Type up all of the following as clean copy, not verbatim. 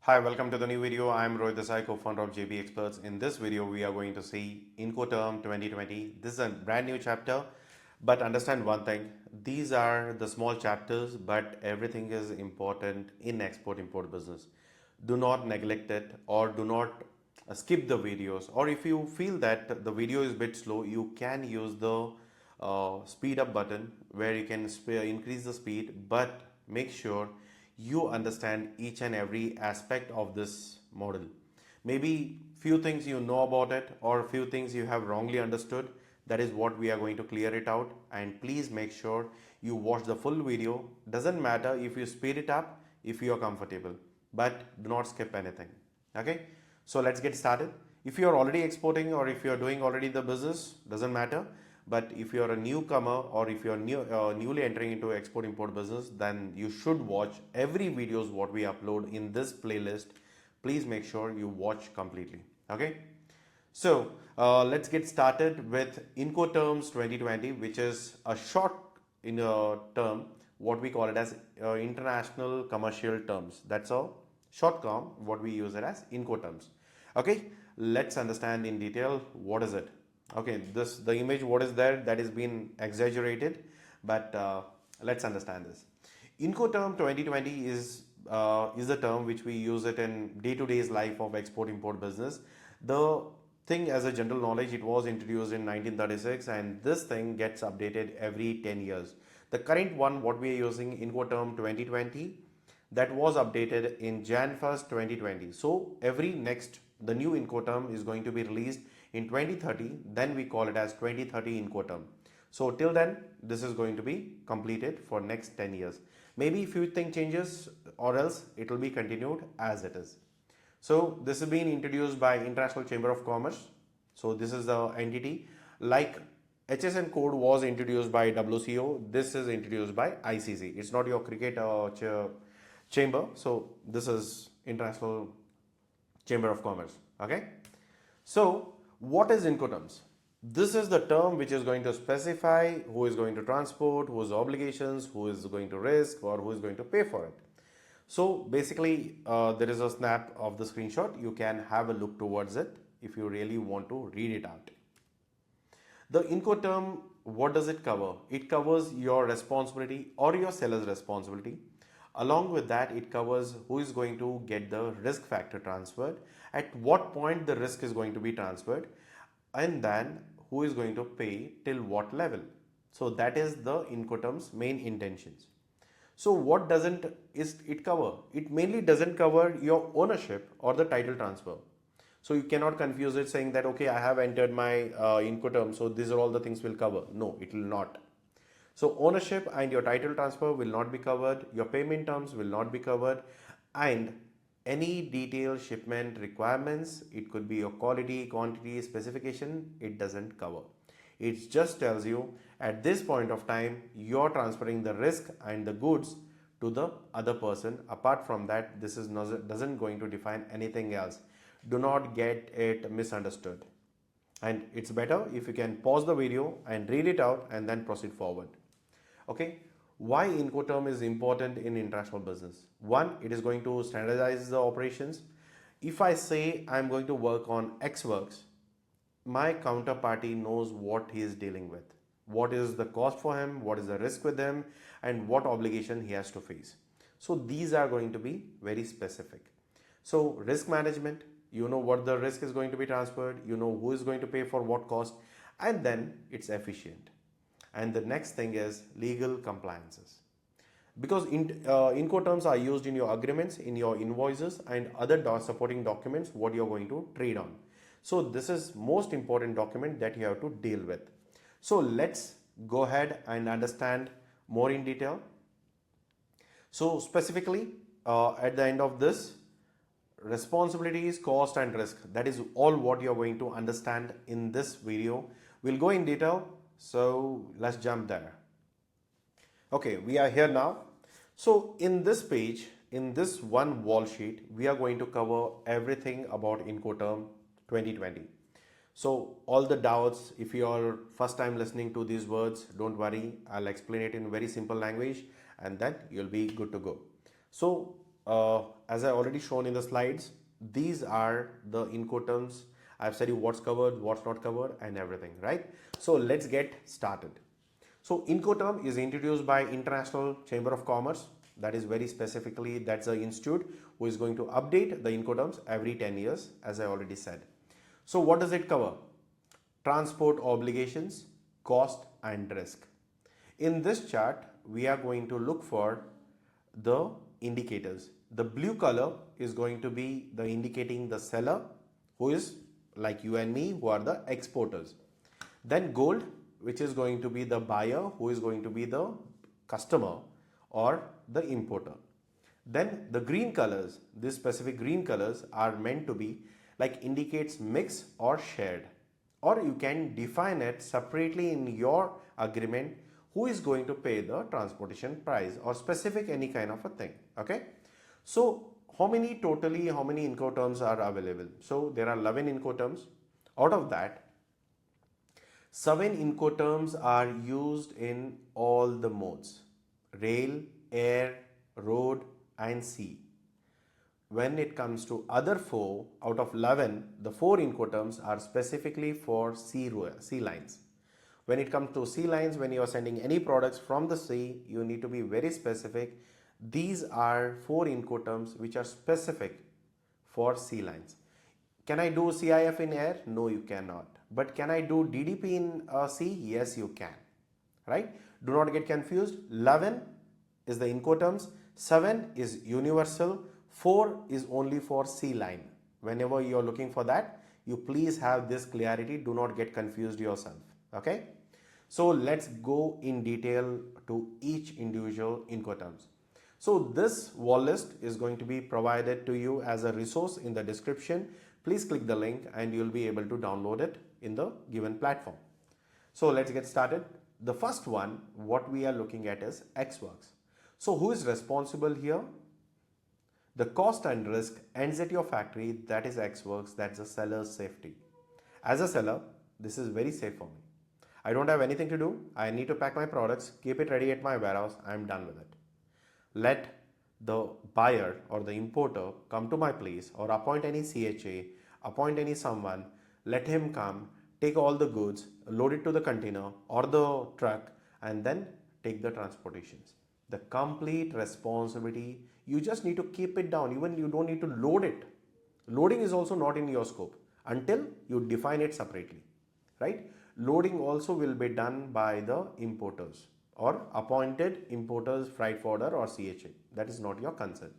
Hi, welcome to the new video. I'm Rohit Desai, co-founder of JB Experts. In this video, we are going to see IncoTerm 2020. This is a brand new chapter, but understand one thing. These are the small chapters, but everything is important in export-import business. Do not neglect it or do not skip the videos. Or if you feel that the video is a bit slow, you can use the speed up button where you can increase the speed, but make sure you understand each and every aspect of this model. Maybe few things you know about it or few things you have wrongly understood. That is what we are going to clear it out, and please make sure you watch the full video. Doesn't matter if you speed it up if you are comfortable, but do not skip anything. Okay, so let's get started. If you are already exporting or if you are doing already the business, doesn't matter. But if you are a newcomer or if you are newly entering into export import business, then you should watch every videos what we upload in this playlist. Please make sure you watch completely. Okay, so let's get started with Incoterms 2020, which is a short in a term, what we call it as international commercial terms. That's a short term what we use it as Incoterms. Okay, let's understand in detail what is it. Okay, this the image what is there, that is been exaggerated, but let's understand this. Incoterm 2020 is a term which we use it in day-to-day's life of export-import business. The thing as a general knowledge, it was introduced in 1936, and this thing gets updated every 10 years. The current one what we are using, Incoterm 2020, that was updated in Jan 1st 2020. So every next the new Incoterm is going to be released in 2030, then we call it as 2030 Incoterm. So till then this is going to be completed for next 10 years. Maybe few thing changes or else it will be continued as it is. So this has been introduced by International Chamber of Commerce. So this is the entity. Like HSN code was introduced by WCO, this is introduced by ICC. It's not your cricket chamber. So this is International Chamber of Commerce. Okay. So what is Incoterms? This is the term which is going to specify who is going to transport, whose obligations, who is going to risk, or who is going to pay for it. So basically there is a snap of the screenshot. You can have a look towards it if you really want to read it out. The Incoterm, what does it cover? It covers your responsibility or your seller's responsibility. Along with that, it covers who is going to get the risk factor transferred, at what point the risk is going to be transferred, and then who is going to pay till what level. So that is the Incoterms main intentions. So what doesn't is it cover? It mainly doesn't cover your ownership or the title transfer. So you cannot confuse it saying that, okay, I have entered my Incoterm, so these are all the things will cover. No, it will not. So ownership and your title transfer will not be covered, your payment terms will not be covered, and any detailed shipment requirements, it could be your quality, quantity, specification, it doesn't cover. It just tells you at this point of time, you're transferring the risk and the goods to the other person. Apart from that, this is not, doesn't going to define anything else. Do not get it misunderstood. And it's better if you can pause the video and read it out and then proceed forward. Okay, why Incoterm is important in international business? One, it is going to standardize the operations. If I say I'm going to work on X works, my counterparty knows what he is dealing with. What is the cost for him, what is the risk with him, and what obligation he has to face. So these are going to be very specific. So risk management, you know what the risk is going to be transferred, you know who is going to pay for what cost, and then it's efficient. And the next thing is legal compliances. Because Incoterms are used in your agreements, in your invoices, and other supporting documents what you're going to trade on. So this is most important document that you have to deal with. So let's go ahead and understand more in detail. So specifically at the end of this, responsibilities, cost and risk, that is all what you're going to understand in this video. We'll go in detail. So let's jump there. Okay, we are here now. So in this page, in this one wall sheet, we are going to cover everything about Incoterm 2020. So all the doubts, if you are first time listening to these words, don't worry, I'll explain it in very simple language and then you'll be good to go. So as I already shown in the slides, these are the Incoterms. I've said you what's covered, what's not covered, and everything, right? So let's get started. So Incoterm is introduced by International Chamber of Commerce. That is very specifically, that's the institute who is going to update the Incoterms every 10 years, as I already said. So what does it cover? Transport obligations, cost and risk. In this chart, we are going to look for the indicators. The blue color is going to be the indicating the seller, who is like you and me, who are the exporters. Then gold, which is going to be the buyer, who is going to be the customer or the importer. Then the green colors, these specific green colors are meant to be like indicates mix or shared, or you can define it separately in your agreement who is going to pay the transportation price or specific any kind of a thing. Okay, so how many Incoterms are available? So there are 11 Incoterms. Out of that, 7 Incoterms are used in all the modes: rail, air, road and sea. When it comes to other 4 out of 11, the 4 Incoterms are specifically for sea lines. When it comes to sea lines, when you are sending any products from the sea, you need to be very specific. These are 4 Incoterms which are specific for sea lines. Can I do CIF in air? No, you cannot. But can I do DDP in sea? Yes, you can. Right? Do not get confused. 11 is the Incoterms, 7 is universal, 4 is only for sea line. Whenever you are looking for that, you please have this clarity. Do not get confused yourself. Okay? So let's go in detail to each individual Incoterms. So this wall list is going to be provided to you as a resource in the description. Please click the link and you'll be able to download it in the given platform. So let's get started. The first one, what we are looking at is Xworks. So who is responsible here? The cost and risk ends at your factory, that is Xworks, that's the seller's safety. As a seller, this is very safe for me. I don't have anything to do. I need to pack my products, keep it ready at my warehouse, I'm done with it. Let the buyer or the importer come to my place or appoint any CHA, appoint any someone, let him come, take all the goods, load it to the container or the truck and then take the transportations. The complete responsibility, you just need to keep it down. Even you don't need to load it. Loading is also not in your scope until you define it separately, right? Loading also will be done by the importers or appointed importers, freight forwarder or CHA. That is not your concern.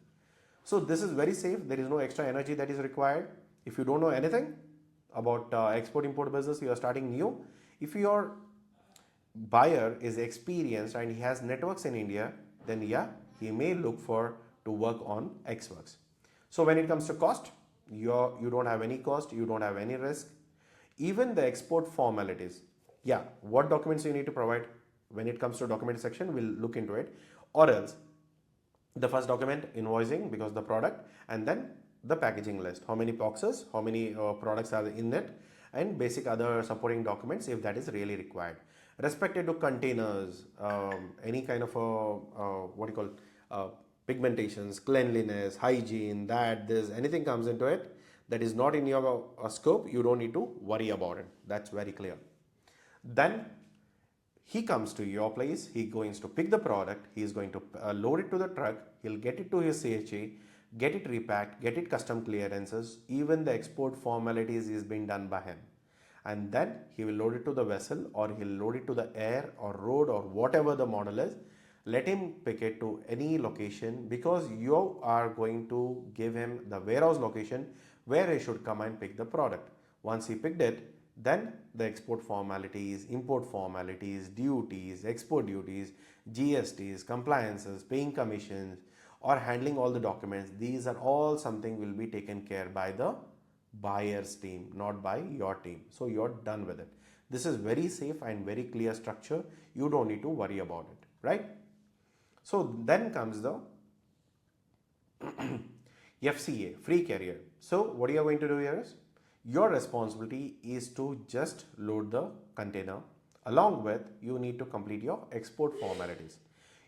So this is very safe. There is no extra energy that is required. If you don't know anything about export import business, you are starting new. If your buyer is experienced and he has networks in India, then yeah, he may look for to work on Xworks. So when it comes to cost, you don't have any cost, you don't have any risk. Even the export formalities, yeah, what documents you need to provide. When it comes to document section, we'll look into it. Or else the first document, invoicing because the product, and then the packaging list, how many boxes, how many products are in it, and basic other supporting documents if that is really required. Respected to containers, any kind of what you call pigmentations, cleanliness, hygiene, that this anything comes into it that is not in your scope, you don't need to worry about it. That's very clear. Then he comes to your place, he going to pick the product, he is going to load it to the truck, he'll get it to his CHA, get it repacked, get it custom clearances, even the export formalities is being done by him. And then he will load it to the vessel or he'll load it to the air or road or whatever the model is. Let him pick it to any location because you are going to give him the warehouse location where he should come and pick the product. Once he picked it, then the export formalities, import formalities, duties, export duties, GSTs, compliances, paying commissions or handling all the documents, these are all something will be taken care by the buyer's team, not by your team. So you're done with it. This is very safe and very clear structure. You don't need to worry about it, right? So then comes the FCA, free carrier. So what you are going to do here is, your responsibility is to just load the container. Along with, you need to complete your export formalities.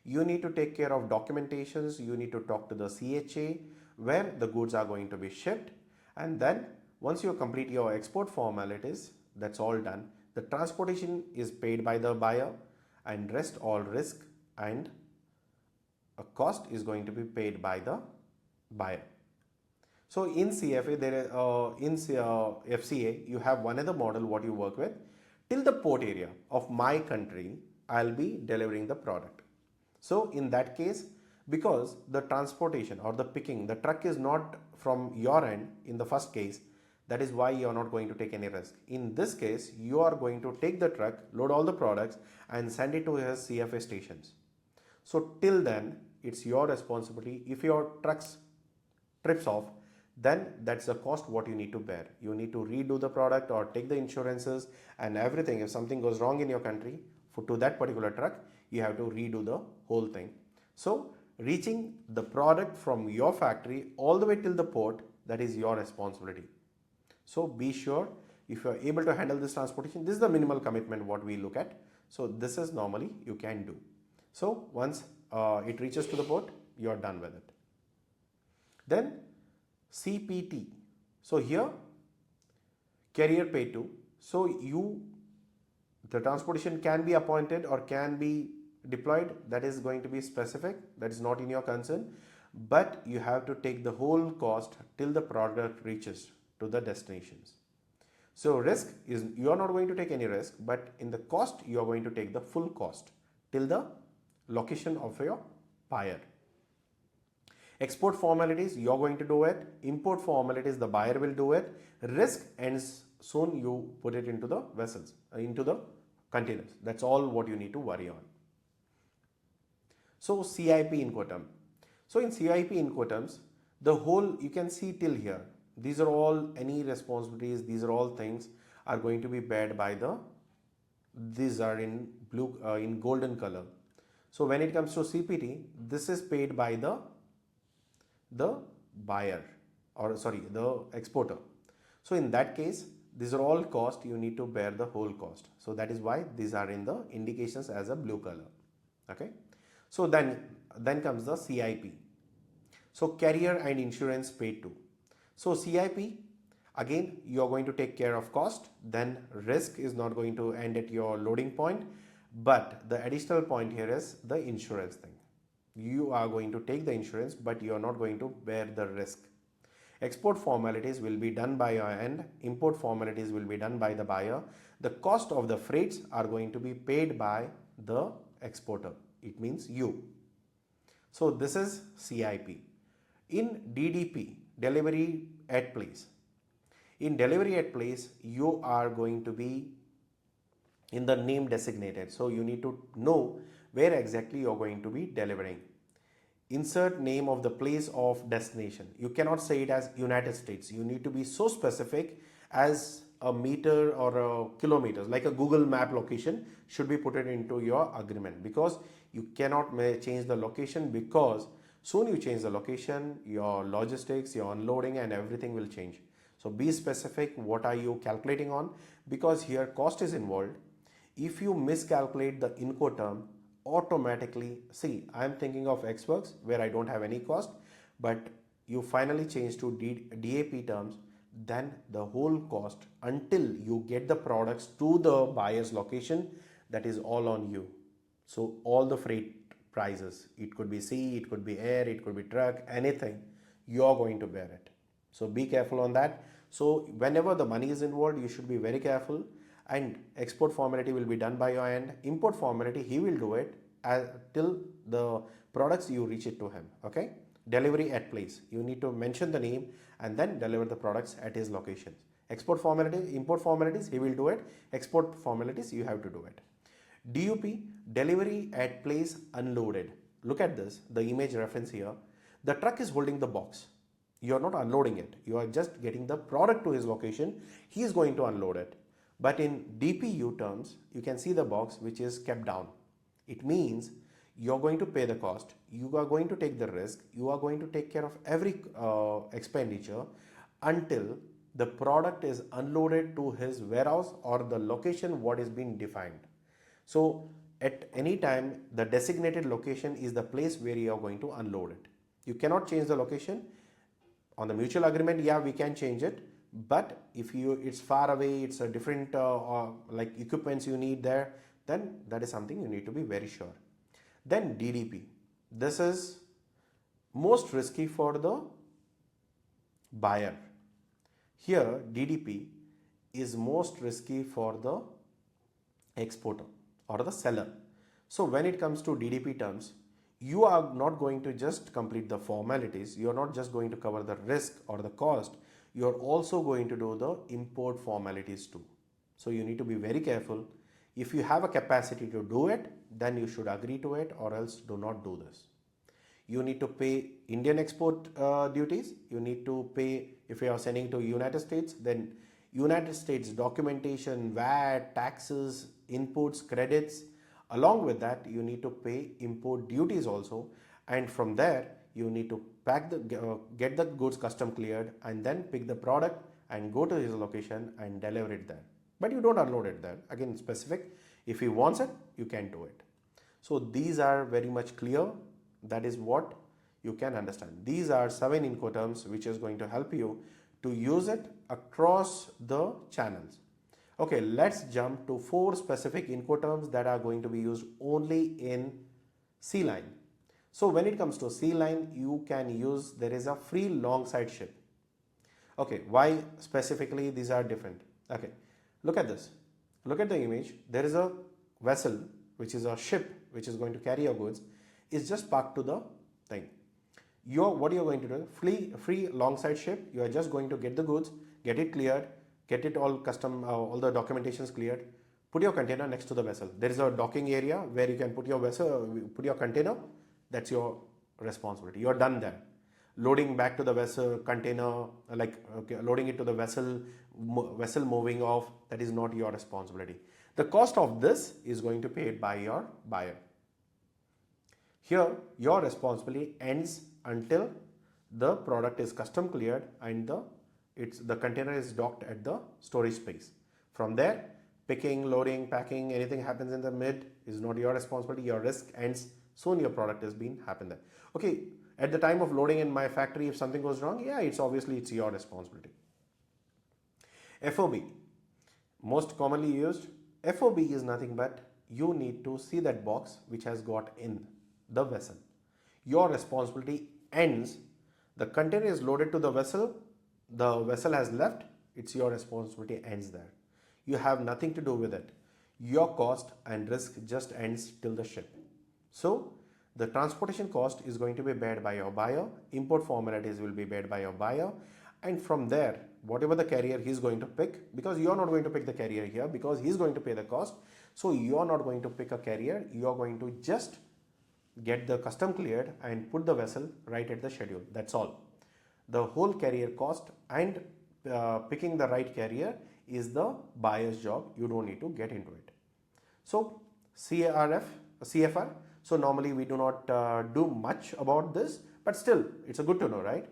You need to take care of documentations, you need to talk to the CHA where the goods are going to be shipped, and then once you complete your export formalities, that's all done. The transportation is paid by the buyer, and rest all risk and a cost is going to be paid by the buyer. So in CFA, FCA, you have one other model what you work with. Till the port area of my country, I'll be delivering the product. So in that case, because the transportation or the picking, the truck is not from your end in the first case, that is why you are not going to take any risk. In this case, you are going to take the truck, load all the products and send it to his CFA stations. So till then, it's your responsibility. If your trucks trips off, then that's the cost what you need to bear. You need to redo the product or take the insurances and everything. If something goes wrong in your country to that particular truck, you have to redo the whole thing. So reaching the product from your factory all the way till the port, that is your responsibility. So be sure if you are able to handle this transportation, this is the minimal commitment what we look at. So this is normally you can do. So once it reaches to the port, you are done with it. Then CPT. So here carrier pay to. So the transportation can be appointed or can be deployed. That is going to be specific. That is not in your concern. But you have to take the whole cost till the product reaches to the destinations. So risk is you are not going to take any risk, but in the cost you are going to take the full cost till the location of your buyer. Export formalities, you are going to do it. Import formalities, the buyer will do it. Risk ends soon you put it into the vessels, into the containers. That's all what you need to worry on. So CIP IncoTerm. So in CIP IncoTerms, the whole you can see till here. These are all any responsibilities. These are all things are going to be bared by the. These are in blue, in golden color. So when it comes to CPT, this is paid by the buyer or sorry, the exporter. So in that case, these are all cost, you need to bear the whole cost. So that is why these are in the indications as a blue color. Okay. So then comes the CIP. So carrier and insurance paid to. So CIP, again, you are going to take care of cost, then risk is not going to end at your loading point. But the additional point here is the insurance thing. You are going to take the insurance, but you are not going to bear the risk. Export formalities will be done by your end. Import formalities will be done by the buyer. The cost of the freights are going to be paid by the exporter. It means you. So this is CIP. In DDP, delivery at place. In delivery at place, you are going to be in the name designated. So you need to know where exactly you are going to be delivering. Insert name of the place of destination. You cannot say it as United States. You need to be so specific as a meter or a kilometers, like a Google map location should be put it into your agreement, because you cannot change the location, because soon you change the location, your logistics, your unloading and everything will change. So be specific, what are you calculating on, because here cost is involved. If you miscalculate the IncoTerm, automatically, see, I'm thinking of X works where I don't have any cost, but you finally change to DAP terms, then the whole cost until you get the products to the buyer's location, that is all on you. So all the freight prices, it could be sea, it could be air, it could be truck, anything, you're going to bear it. So be careful on that. So whenever the money is involved, you should be very careful. And export formality will be done by your end. Import formality, he will do it till the products you reach it to him. Okay. Delivery at place. You need to mention the name and then deliver the products at his locations. Export formalities, import formalities, he will do it. Export formalities, you have to do it. DUP, delivery at place unloaded. Look at this, the image reference here. The truck is holding the box. You are not unloading it. You are just getting the product to his location. He is going to unload it. But in DPU terms, you can see the box which is kept down. It means you're going to pay the cost, you are going to take the risk, you are going to take care of every expenditure until the product is unloaded to his warehouse or the location what is being defined. So at any time the designated location is the place where you are going to unload it. You cannot change the location. On the mutual agreement, yeah, we can change it, but if it's far away, it's a different like equipments you need there, then that is something you need to be very sure. Then DDP, this is most risky for the buyer. Here DDP is most risky for the exporter or the seller. So when it comes to DDP terms, you are not going to just complete the formalities, you are not just going to cover the risk or the cost, you are also going to do the import formalities too. So you need to be very careful. If you have a capacity to do it, then you should agree to it, or else do not do this. You need to pay Indian export duties. You need to pay, if you are sending to United States, then United States documentation, VAT, taxes, inputs, credits. Along with that, you need to pay import duties also. And from there, you need to get the goods custom cleared and then pick the product and go to his location and deliver it there. But you don't unload it there. Again, specific. If he wants it, you can do it. So these are very much clear. That is what you can understand. These are 7 IncoTerms which is going to help you to use it across the channels. Okay, let's jump to 4 specific IncoTerms that are going to be used only in C line. So when it comes to C line, you can use, there is a free long side ship. Okay, why specifically these are different? Okay, look at this. Look at the image. There is a vessel, which is a ship, which is going to carry your goods, is just parked to the thing. What you're going to do, free long side ship, you are just going to get the goods, get it cleared, get it all custom, all the documentations cleared, put your container next to the vessel. There is a docking area where you can put your vessel, put your container. That's your responsibility. You're done there. Loading back to the vessel, container, loading it to the vessel, vessel moving off, that is not your responsibility. The cost of this is going to be paid by your buyer. Here, your responsibility ends until the product is custom cleared and the container is docked at the storage space. From there, picking, loading, packing, anything happens in the mid is not your responsibility. Your risk ends soon your product is being happen there. Okay, at the time of loading in my factory, if something goes wrong, yeah, it's your responsibility. FOB, most commonly used. FOB is nothing but you need to see that box which has got in the vessel. Your responsibility ends. The container is loaded to the vessel has left, it's your responsibility ends there. You have nothing to do with it. Your cost and risk just ends till the ship. So the transportation cost is going to be bared by your buyer, import formalities will be bared by your buyer, and from there, whatever the carrier he's going to pick, because you're not going to pick the carrier here because he's going to pay the cost. So you're not going to pick a carrier, you're going to just get the custom cleared and put the vessel right at the schedule. That's all. The whole carrier cost and picking the right carrier is the buyer's job. You don't need to get into it. So CFR. So normally we do not do much about this, but still it's a good to know, right?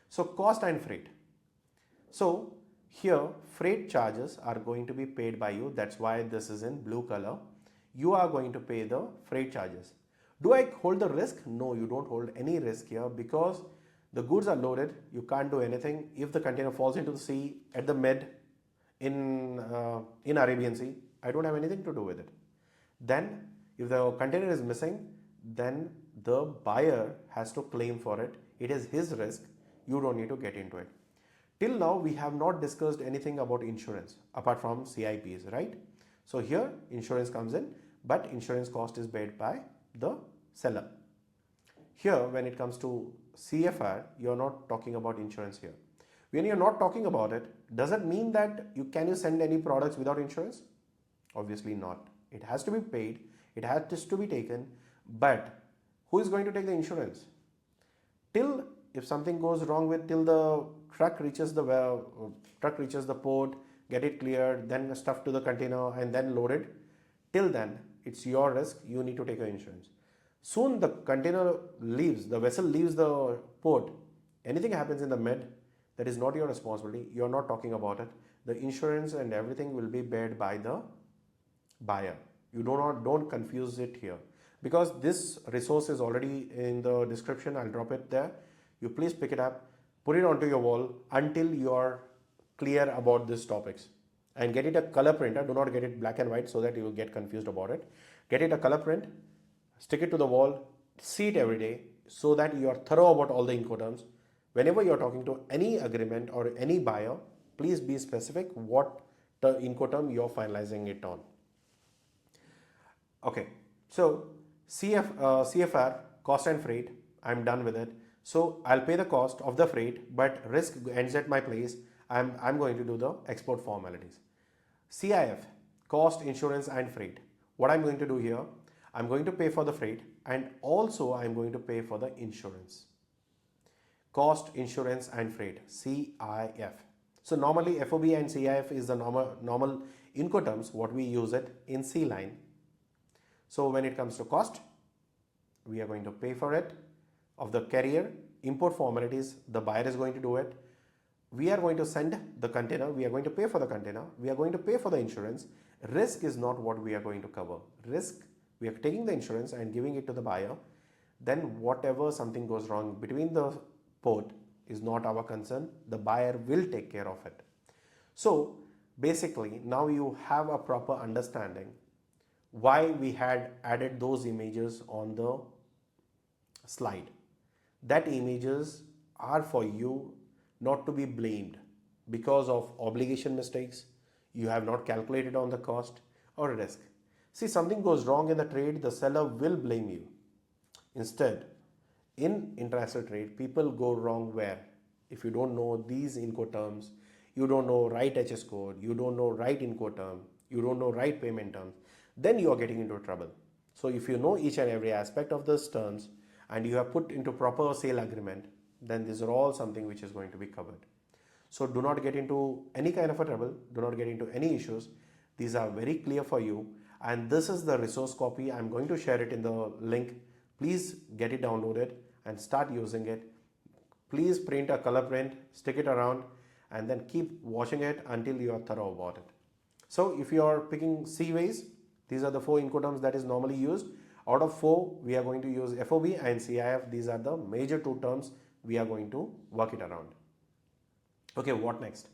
So cost and freight. So here freight charges are going to be paid by you. That's why this is in blue color. You are going to pay the freight charges. Do I hold the risk? No, you don't hold any risk here because the goods are loaded. You can't do anything. If the container falls into the sea at the mid in Arabian Sea, I don't have anything to do with it. Then if the container is missing, then the buyer has to claim for it. It is his risk. You don't need to get into it. Till now, we have not discussed anything about insurance apart from CIPs, right? So here insurance comes in, but insurance cost is paid by the seller. Here, when it comes to CFR, you're not talking about insurance here. When you're not talking about it, does it mean that can you send any products without insurance? Obviously not. It has to be paid, it has to be taken, but who is going to take the insurance? Till if something goes wrong till the truck reaches the port, get it cleared, then stuff to the container and then loaded, till then it's your risk, you need to take your insurance. Soon the container leaves, the vessel leaves the port, anything happens in the mid, that is not your responsibility, you're not talking about it. The insurance and everything will be bared by the buyer. You don't confuse it here, because this resource is already in the description. I'll drop it there. You please pick it up, put it onto your wall until you are clear about these topics, and get it a color printer. Do not get it black and white so that you will get confused about it. Get it a color print, stick it to the wall, see it every day so that you are thorough about all the Incoterms. Whenever you are talking to any agreement or any buyer, please be specific what the Incoterm you are finalizing it on. Okay, so CFR, cost and freight, I'm done with it. So I'll pay the cost of the freight, but risk ends at my place. I'm going to do the export formalities. CIF, cost, insurance and freight. What I'm going to do here, I'm going to pay for the freight and also I'm going to pay for the insurance. Cost, insurance and freight, CIF. So normally FOB and CIF is the normal Incoterms, what we use it in C line. So when it comes to cost, we are going to pay for it of the carrier. Import formalities, the buyer is going to do it. We are going to send the container, we are going to pay for the container, we are going to pay for the insurance. Risk is not what we are going to cover. Risk, we are taking the insurance and giving it to the buyer. Then whatever something goes wrong between the port is not our concern. The buyer will take care of it. So basically now you have a proper understanding why we had added those images on the slide. That images are for you not to be blamed because of obligation mistakes, you have not calculated on the cost or risk. See, something goes wrong in the trade, the seller will blame you. Instead, in international trade, people go wrong where? If you don't know these Incoterms, you don't know right HS code, you don't know right Incoterm, you don't know right payment terms, then you are getting into trouble. So if you know each and every aspect of those terms and you have put into proper sale agreement, then these are all something which is going to be covered. So do not get into any kind of a trouble, do not get into any issues. These are very clear for you, and this is the resource copy. I'm going to share it in the link. Please get it downloaded and start using it. Please print a color print, stick it around, and then keep watching it until you are thorough about it. So if you are picking C-ways, these are the 4 Incoterms that is normally used. Out of 4, we are going to use FOB and CIF. These are the major 2 terms we are going to work it around. Okay, what next?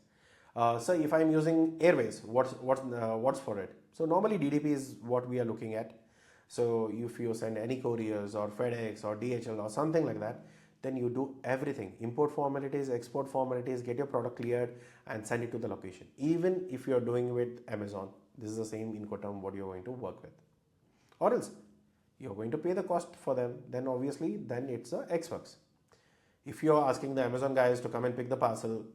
So if I'm using Airways, what's for it? So normally DDP is what we are looking at. So if you send any couriers or FedEx or DHL or something like that, then you do everything. Import formalities, export formalities, get your product cleared and send it to the location. Even if you're doing with Amazon, this is the same Incoterm what you're going to work with. Or else you're going to pay the cost for them, then obviously then it's a X-Works. If you're asking the Amazon guys to come and pick the parcel,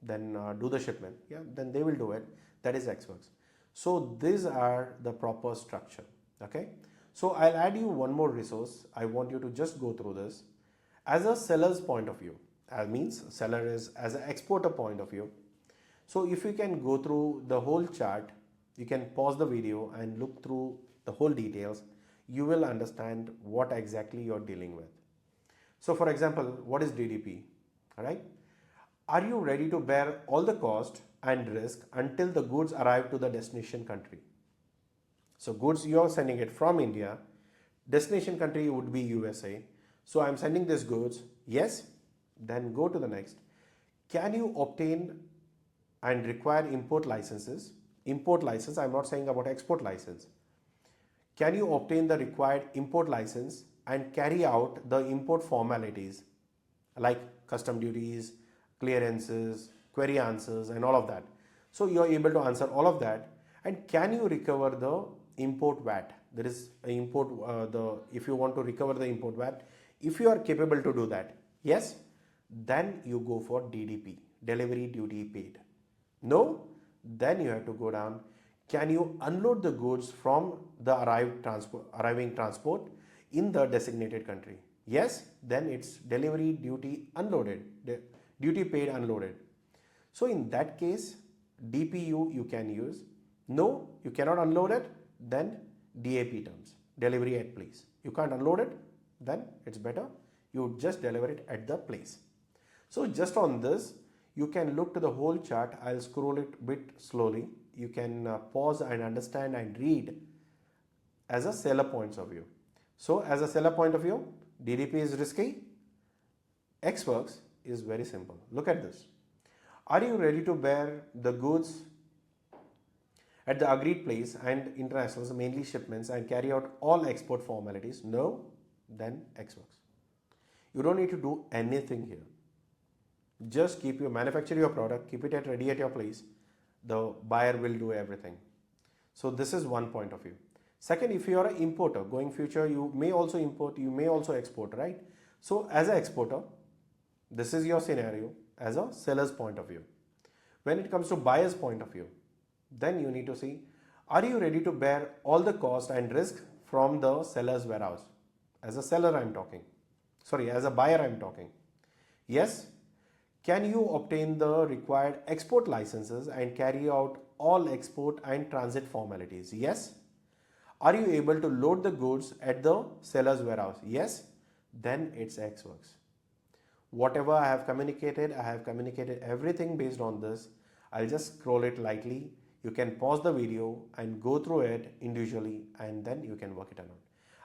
then do the shipment, yeah, then they will do it. That is X-Works. So these are the proper structure. Okay. So I'll add you one more resource. I want you to just go through this as a seller's point of view. Means seller is as an exporter point of view. So if you can go through the whole chart, you can pause the video and look through the whole details. You will understand what exactly you're dealing with. So for example, what is DDP? All right. Are you ready to bear all the cost and risk until the goods arrive to the destination country? So goods you are sending it from India, destination country would be USA. So I'm sending these goods. Yes. Then go to the next. Can you obtain and require import licenses? Import license, I'm not saying about export license. Can you obtain the required import license and carry out the import formalities like custom duties, clearances, query answers and all of that? So you're able to answer all of that. And can you recover the import VAT? There is an import, if you want to recover the import VAT, if you are capable to do that, yes, then you go for DDP, delivery duty paid. No, then you have to go down. Can you unload the goods from the arriving transport in the designated country? Yes, then it's delivery duty unloaded, duty paid unloaded. So in that case, DPU you can use. No, you cannot unload it, then DAP terms, delivery at place. You can't unload it, then it's better you just deliver it at the place. So just on this, you can look to the whole chart. I'll scroll it a bit slowly. You can pause and understand and read as a seller point of view. So as a seller point of view, DDP is risky, X works is very simple. Look at this. Are you ready to bear the goods at the agreed place and internationals, mainly shipments, and carry out all export formalities? No, then X works. You don't need to do anything here. Just manufacture your product, keep it ready at your place. The buyer will do everything. So this is one point of view. Second, if you are an importer, going future, you may also import, you may also export, right? So as an exporter, this is your scenario as a seller's point of view. When it comes to buyer's point of view, then you need to see, are you ready to bear all the cost and risk from the seller's warehouse? As a seller I'm talking. As a buyer I'm talking. Yes. Can you obtain the required export licenses and carry out all export and transit formalities? Yes. Are you able to load the goods at the seller's warehouse? Yes. Then it's X works. Whatever I have communicated everything based on this. I'll just scroll it lightly. You can pause the video and go through it individually, and then you can work it out.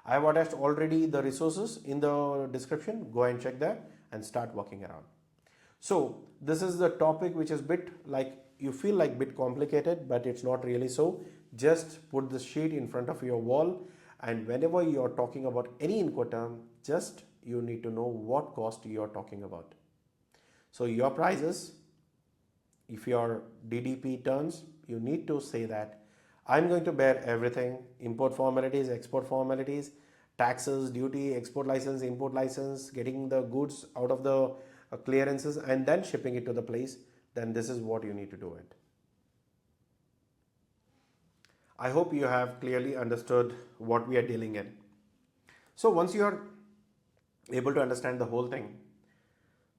I have attached already the resources in the description. Go and check that and start working around. So this is the topic which is you feel like bit complicated, but it's not really so. Just put the sheet in front of your wall, and whenever you are talking about any Incoterm, just you need to know what cost you are talking about. So your prices, if your DDP terms, you need to say that I'm going to bear everything: import formalities, export formalities, taxes, duty, export license, import license, getting the goods out of the clearances, and then shipping it to the place. Then this is what you need to do it. I hope you have clearly understood what we are dealing in. So once you are able to understand the whole thing,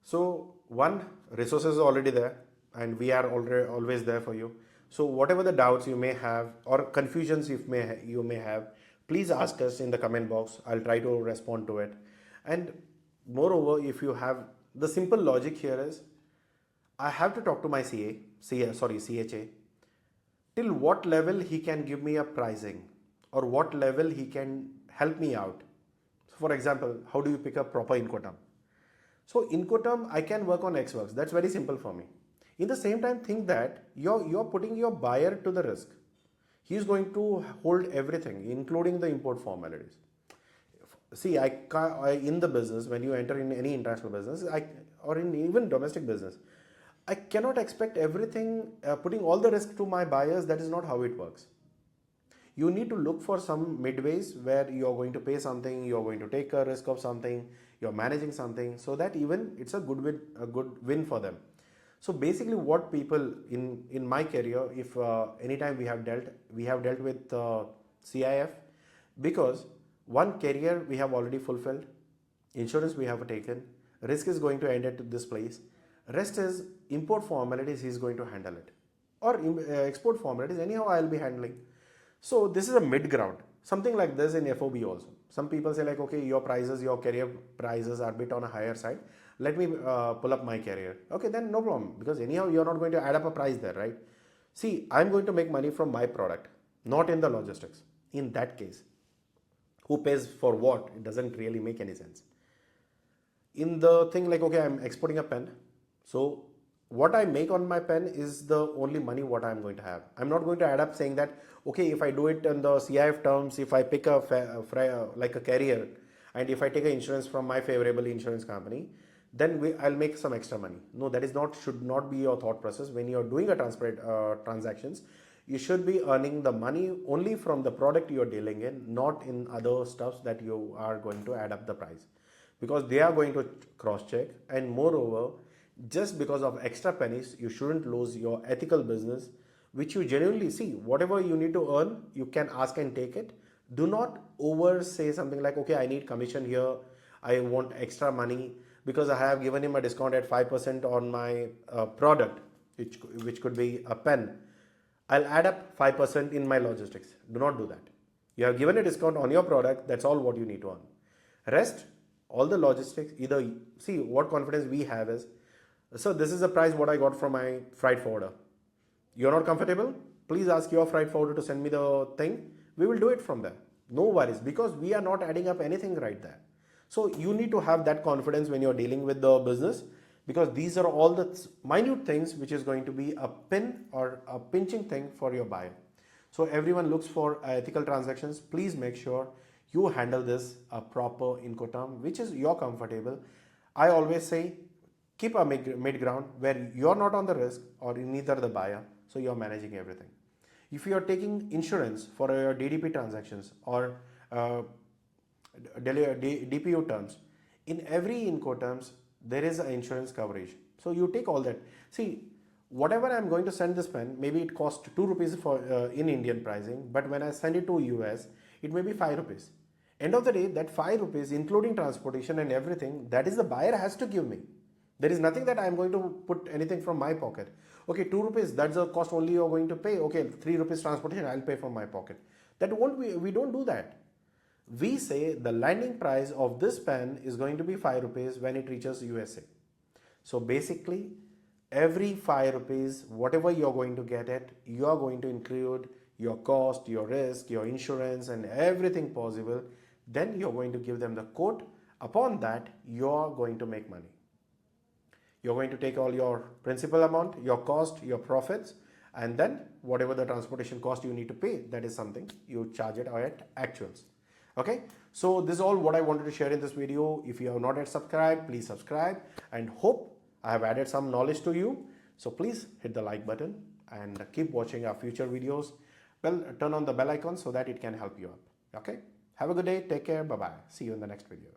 so one, resources are already there, and we are always there for you. So whatever the doubts you may have or confusions you may have, please ask us in the comment box. I'll try to respond to it. And moreover, if you have the simple logic here is, I have to talk to my CHA, till what level he can give me a pricing or what level he can help me out. So for example, how do you pick a proper Incoterm? So Incoterm, I can work on X works. That's very simple for me. In the same time, think that you're putting your buyer to the risk. He's going to hold everything, including the import formalities. See, in the business, when you enter in any international business, or in even domestic business, I cannot expect everything, putting all the risk to my buyers. That is not how it works. You need to look for some midways where you're going to pay something, you're going to take a risk of something, you're managing something, so that even it's a good win for them. So basically what people in my career, if anytime we have dealt with CIF, because one carrier we have already fulfilled, insurance we have taken, risk is going to end at this place, rest is import formalities, he is going to handle it, or export formalities, anyhow I'll be handling. So this is a mid ground, something like this in FOB also. Some people say like, okay, your carrier prices are a bit on a higher side, let me pull up my carrier. Okay, then no problem, because anyhow you're not going to add up a price there, right? See, I'm going to make money from my product, not in the logistics. In that case, who pays for what? It doesn't really make any sense. In the thing like, okay, I'm exporting a pen, so what I make on my pen is the only money what I'm going to have. I'm not going to add up saying that, okay, if I do it in the CIF terms, if I pick like a carrier, and if I take an insurance from my favorable insurance company, then I'll make some extra money. No, that should not be your thought process. When you're doing a transactions, you should be earning the money only from the product you're dealing in, not in other stuffs that you are going to add up the price, because they are going to cross check. And moreover, just because of extra pennies, you shouldn't lose your ethical business, which you genuinely see. Whatever you need to earn, you can ask and take it. Do not over say something like, okay, I need commission here, I want extra money because I have given him a discount at 5% on my product, which could be a pen. I'll add up 5% in my logistics. Do not do that. You have given a discount on your product, that's all what you need to earn. Rest, all the logistics, either see what confidence we have is, so this is the price what I got from my freight forwarder. You're not comfortable? Please ask your freight forwarder to send me the thing. We will do it from there. No worries, because we are not adding up anything right there. So you need to have that confidence when you're dealing with the business, because these are all the minute things which is going to be a pin or a pinching thing for your buyer. So everyone looks for ethical transactions. Please make sure you handle this a proper Incoterm, which is you're comfortable. I always say keep a mid ground where you're not on the risk or neither the buyer, so you're managing everything. If you are taking insurance for your DDP transactions or uh, DPO terms, in every Incoterms there is an insurance coverage. So you take all that. See, whatever I'm going to send this pen, maybe it costs 2 rupees for in Indian pricing, but when I send it to US, it may be 5 rupees. End of the day, that 5 rupees, including transportation and everything, that is the buyer has to give me. There is nothing that I am going to put anything from my pocket. Okay, 2 rupees, that's the cost only you're going to pay. Okay, 3 rupees transportation, I'll pay from my pocket. That won't be, we don't do that. We say the landing price of this pen is going to be 5 rupees when it reaches USA. So basically, every 5 rupees, whatever you're going to get it, you're going to include your cost, your risk, your insurance, and everything possible. Then you're going to give them the quote. Upon that, you're going to make money. You're going to take all your principal amount, your cost, your profits, and then whatever the transportation cost you need to pay, that is something you charge it at actuals. Okay, so this is all what I wanted to share in this video. If you have not yet subscribed, please subscribe, and hope I have added some knowledge to you. So please hit the like button and keep watching our future videos. Well, turn on the bell icon so that it can help you up. Okay, have a good day, take care, bye bye, see you in the next video.